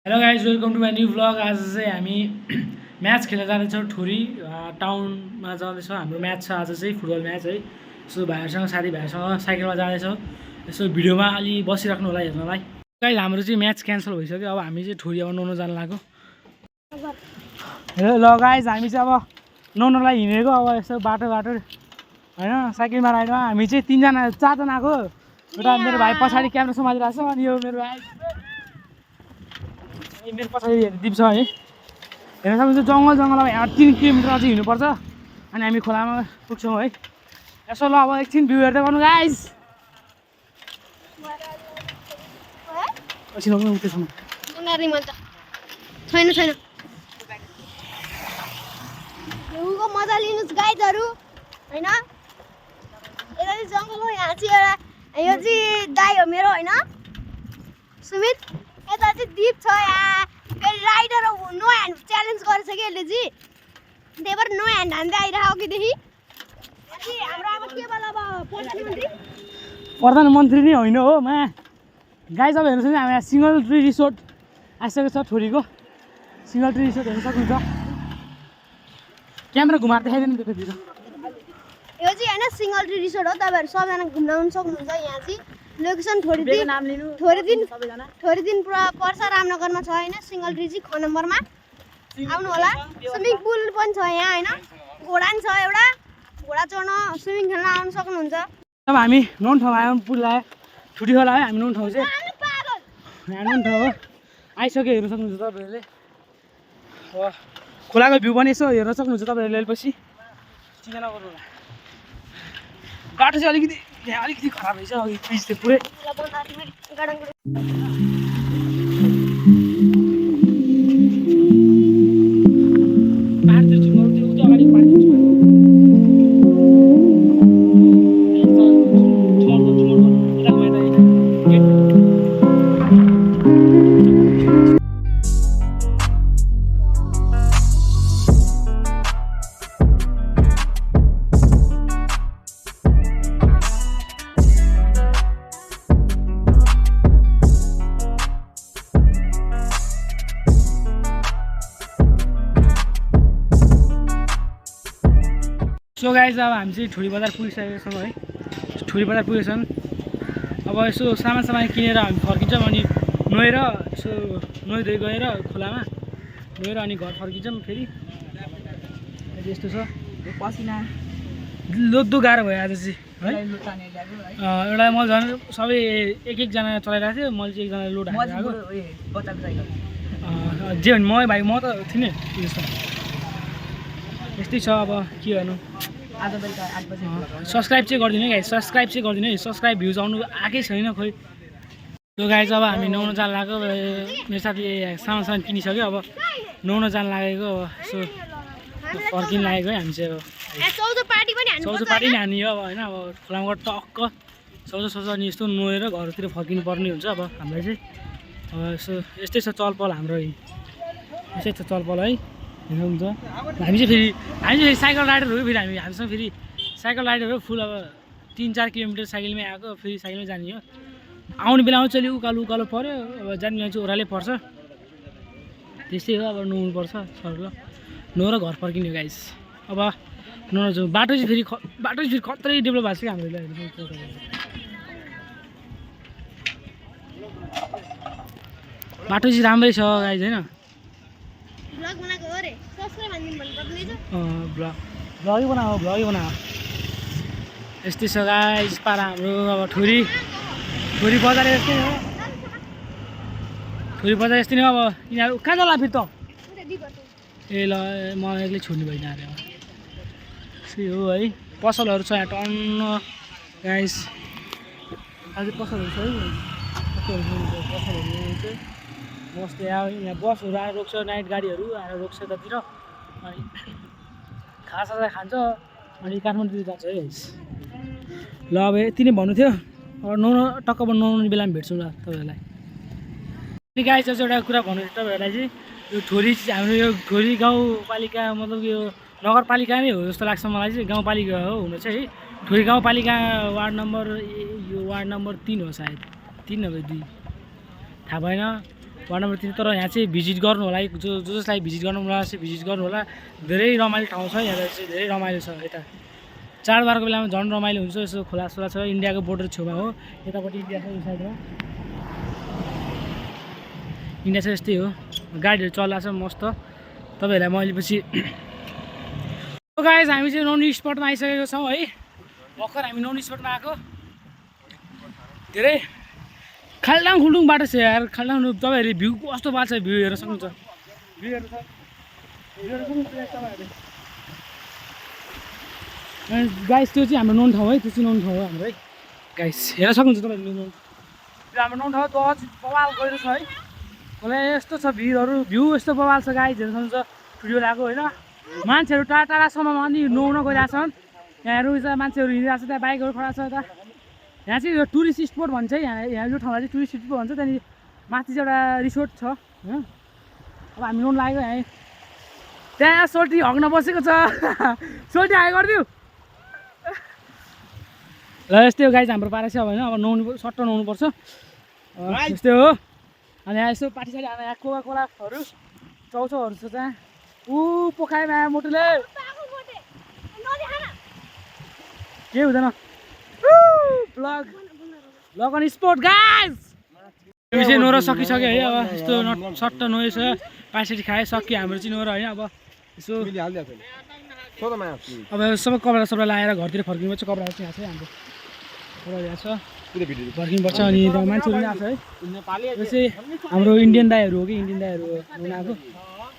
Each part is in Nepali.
Hello guys welcome to my new vlog. आज चाहिँ हामी म्याच खेल्न जाँदैछौँ ठुरी टाउनमा जाँदैछौँ। हाम्रो म्याच छ आज चाहिँ फुटबल म्याच है। यसो भाइहरूसँग साथीभाइहरूसँग साइकलमा जाँदैछौँ। यसो भिडियोमा अलि बसिराख्नु होला हेर्नलाई। गाइज हाम्रो चाहिँ म्याच क्यान्सल भइसक्यो। अब हामी चाहिँ ठुरी अब नुहाउन जानु लाग्यो। हेलो ल गाइज हामी चाहिँ अब नुहाउनलाई हिँडेको। अब यसो बाटो होइन साइकलमा राइडमा हामी चाहिँ चारजना आएको। एउटा मेरो भाइ पछाडि क्यामेरा समातिरहेको छ अनि यो मेरो भाइ मेरो पछाडि दिप छ है। हेर्न सक्नुहुन्छ जङ्गलमा यहाँ 3 किलोमिटर अझै हिँड्नुपर्छ अनि हामी खोलामा पुग्छौँ है। यसो ल अब एकछिन भ्यू हेर्दै गर्नु गाइज। एकछिन उठेछौँ छैन भ्यूको मजा लिनुहोस् गाइजहरू होइन। यता चाहिँ जङ्गल हो, यहाँ चाहिँ एउटा यो चाहिँ दाइ हो मेरो होइन सुमित। यता चाहिँ दिप छ, यहाँ राइडर नो ह्यान्ड च्यालेन्ज गरेछ कि यसले चाहिँ, त्यही भएर नो ह्यान्ड हान्दै आइरहेको अघिदेखि। हाम्रो अब के भयो अब प्रधानमन्त्री नै होइन हो मा गाइज। अब हेर्नुहोस् हामी यहाँ सिङ्गल ट्री रिसोर्ट आइसकेको छ ठुरीको। सिङ्गल ट्री रिसोर्ट हेर्न सक्नुहुन्छ। क्यामेरा घुमाएर देखाइदिनु त्यतातिर। यो चाहिँ होइन सिङ्गल ट्री रिसोर्ट हो, तपाईँहरू सबैजना घुम्न आउनु सक्नुहुन्छ। यहाँ चाहिँ लोकेसन थोरै दिन पर्छ रामनगरमा छ होइन। सिङ्गल ट्री चाहिँ ख नम्बरमा आउनु होला। स्विमिङ पुल पनि छ यहाँ होइन, घोडा पनि छ एउटा, घोडा चढ्न स्विमिङ खेल्न आउनु सक्नुहुन्छ। अब हामी नुहाउनु ठाउँ आयौँ, पुल आयो ठुटी खोला है। हामी नुहाउनु ठाउँ चाहिँ यहाँ नुहाउनु ठाउँ हो आइसक्यो। हेर्नु सक्नुहुन्छ तपाईँहरूले। अब खोलाको भ्यू पनि यसो हेर्न सक्नुहुन्छ तपाईँहरूले। पछि चिन्ता नगर्नु होला। बाटो चाहिँ अलिकति खराब रहेछ अघि पिच थियो पुरै। सो गाइज अब हामी चाहिँ ठुरी बजार पुगिसकेको छौँ है। ठुरी बजार पुगेछन्। अब यसो सामान किनेर हामी फर्किन्छौँ अनि नुहाएर यसो नुहाइधुइ गएर खोलामा नुहाएर अनि घर फर्किन्छौँ फेरि। यस्तो छ पसिना लोद्दो गाह्रो भयो आज चाहिँ है। एउटा म झन् सबै एकजना चलाइरहेको थियो, मैले चाहिँ एकजना लोड हालेको जे भने भाइ म त थिइनँ त्यस्तो। यस्तै छ अब के गर्नु। आज बेलुका 8 बजे सब्सक्राइब चाहिँ गरिदिनु है गाइस। सब्सक्राइब चाहिँ गरिदिनु है। सब्सक्राइब भ्युज आउनु आएकै छैन खोइ। त्यो गाइस अब हामी नुहाउन जानु लागेको। मेरो साथीले सामान किनिसक्यो। अब नुहाउन जानु लागेको। यसो फर्किनु लागेको है हामी चाहिँ। अब चौधो पार्टी नि हान्ने हो अब होइन। अब खोलामा टक्क चौधो अनि यस्तो नुहाएर घरतिर फर्किनु पर्ने हुन्छ अब हामीलाई चाहिँ। अब यसो यस्तै छ चलपल हाम्रो। यस्तै छ चलपल है। हेर्नुहुन्छ हामी चाहिँ साइकल राइडर हो। फेरि हामीसँग फेरि साइकल राइडर हो फुल। अब 3-4 किलोमिटर साइकलमै आएको, फेरि साइकलमै जाने हो। आउने बेलामा चाहिँ उकालो पऱ्यो, अब जाने बेला चाहिँ ओह्रालै पर्छ। त्यस्तै हो। अब नुहाउनुपर्छ सर ल। नुहाएर घर फर्किने गाइस। अब नुहाउन जाउँ। बाटो चाहिँ फेरि खत्रै डेभलप भएको छ कि हाम्रो। बाटो चाहिँ राम्रै छ गाइस होइन। भ्लगै बनाऊ। यस्तै छ गाइस पारा हाम्रो। अब ठुरी बजार यस्तै हो। ठुरी बजार यस्तै नै हो। अब यिनीहरू कहाँ जाला फेरि त। ए ल म एक्लै छोड्नु भएन अरे। यस्तै हो है। पसलहरू छ यहाँ टन्न गाइस। अझै पसलहरू छ है। पसलहरू चाहिँ बसले यहाँ बसहरू आएर रोक्छ, नाइट गाडीहरू आएर रोक्छ यतातिर अनि खाजा खान्छ अनि काठमाडौँ जान्छ है गाइस। ल अब यति नै भन्नु थियो। अब टक्क नुहाउने बेलामा भेट्छौँ ल तपाईँहरूलाई। गाइस चाहिँ एउटा कुरा भन्नु थियो तपाईँहरूलाई चाहिँ। यो ठुरी हाम्रो यो ठुरी गाउँपालिका मतलब यो नगरपालिका नै हो जस्तो लाग्छ मलाई चाहिँ। गाउँपालिका हो हुन चाहिँ है। ठुरी गाउँपालिका वार्ड नम्बर 3 हो सायद, 3 नभए 2 थाहा भएन। वार्ड नम्बर 3 तर यहाँ चाहिँ भिजिट गर्नु होला जसलाई भिजिट गर्नु मन लाग्छ भिजिट गर्नु होला धेरै रमाइलो ठाउँ छ यहाँ चाहिँ धेरै रमाइलो छ यता चाडबाडको बेलामा झन् रमाइलो हुन्छ यसो खोलासोला छ इन्डियाको बोर्डर छेउमा हो यतापट्टि इन्डिया छ यो साइडमा इन्डिया चाहिँ यस्तै हो गाडीहरू चल्ला छ मस्त तपाईँहरूलाई मैले पछि गाइस हामी चाहिँ नौनी स्पटमा आइसकेको छौँ है भर्खर हामी नौनी स्पटमा आएको धेरै खाल्डाङ खुल्डुङ बाटो छ यार खाल्डाङ तपाईँहरूले भ्यू कस्तो बाटो छ भ्यू हेर्न सक्नुहुन्छ भ्यू हेर्नु छ तपाईँहरूले गाइस त्यो चाहिँ हाम्रो नौन ठाउँ है त्यो चाहिँ नौन ठाउँ हो हाम्रो है गाइस हेर्न सक्नुहुन्छ तपाईँहरूले नौन त्यो हाम्रो नौन ठाउँ तल बवाल गएर छ है मलाई यस्तो छ भिडहरू भ्यू यस्तो बवाल छ गाइस हेर्न सक्नुहुन्छ भिडियो लगाएको होइन मान्छेहरू टाढा टाढासम्ममा अनि नुहाउन गइरहेछन् यहाँहरू मान्छेहरू हिँडिरहेको छ त्यहाँ बाइकहरू खडा छ यता यहाँ चाहिँ यो टुरिस्ट स्पोट भन्छ है यहाँ यो ठाउँलाई चाहिँ टुरिस्ट स्पोट भन्छ त्यहाँनिर माथि चाहिँ एउटा रिसोर्ट छ होइन अब हामी नुहाउन लाग्यो यहाँ त्यहाँ सोल्टी हग्न बसेको छ सोल्टी हाई गरिदिउ ल यस्तै हो गाइस हाम्रो पारा चाहिँ अब होइन अब नुहाउनु सट्ट नुहाउनुपर्छ यस्तै हो अनि यहाँ यसो पार्टी साइड यहाँ कोका कोलाहरू चौचौहरू छ त्यहाँ पोखाएमा मोटुले के हुँदैन ब्लग अन स्पोर्ट गाइस हामी चाहिँ नुहाएर सकिसक्यो है अब यस्तो सट्ट नुहाएछ पार्टी खायो सक्यो हाम्रो चाहिँ नुहाएर होइन अब यसो अब सबै कपडा सबै लगाएर घरतिर फर्किनुपर्छ कपडाहरू चाहिँ यहाँ छ हाम्रो कपडा यहाँ छ फर्किनुपर्छ अनि मान्छेहरू पनि आएको छ है यो चाहिँ हाम्रो इन्डियन दाईहरू हो कि इन्डियन दाईहरू हुन आएको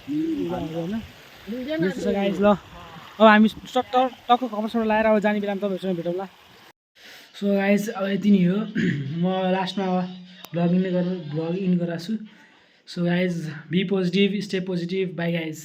होइन यस्तो छ गाइस ल अब हामी सट्ट टक्क कपडासम्म लगाएर अब जाने बेलामा तपाईँहरूसँग भेटौँला सो गाइस अब यति नै हो म लास्टमा भ्लग इन गराएको छु so guys be positive stay positive bye guys